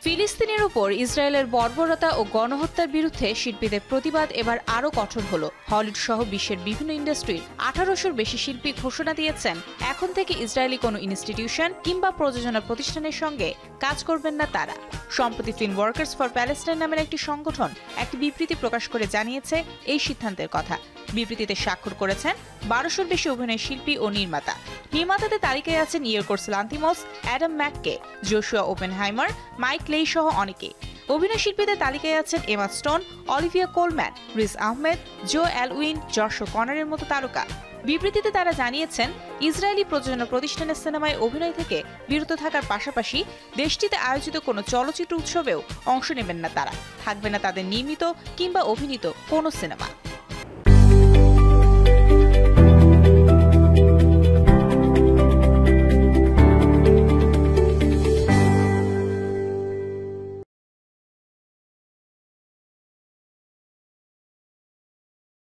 ফিলিস্তিনের উপর ইসরায়েলের বর্বরতা ও গণহত্যার বিরুদ্ধে শিল্পীদের প্রতিবাদ এবার আরও কঠোর হলো। হলিউড সহ বিশ্বের বিভিন্ন ইন্ডাস্ট্রির 1800-র বেশি শিল্পী ঘোষণা দিয়েছেন এখন থেকে ইসরায়েলি কোনো ইনস্টিটিউশন কিংবা প্রযোজনা প্রতিষ্ঠানের সঙ্গে কাজ করবেন না তারা। সম্প্রতি ফিল্ম ওয়ার্কার্স ফর প্যালেস্টাইন নামের একটি সংগঠন একটি বিবৃতি প্রকাশ করে জানিয়েছে এই সিদ্ধান্তের কথা। বিবৃতিতে স্বাক্ষর করেছেন 1200-র বেশি অভিনয় শিল্পী ও নির্মাতা। নির্মাতাদের তালিকায় আছেন Yorgos Lanthimos, Adam McKay, Joshua Oppenheimer, Mike Leigh সহ অনেকে। অভিনয় শিল্পীদের তালিকায় আছেন Emma Stone, Olivia Colman, Riz Ahmed, Joe Alwyn, Josh কনারের মতো তারকা। বিবৃতিতে তারা জানিয়েছেন ইসরায়েলি প্রযোজনা প্রতিষ্ঠানের সিনেমায় অভিনয় থেকে বিরত থাকার পাশাপাশি দেশটিতে আয়োজিত কোনো চলচ্চিত্র উৎসবেও অংশ নেবেন না তারা। থাকবে না তাদের নির্মিত কিংবা অভিনীত কোনো সিনেমা।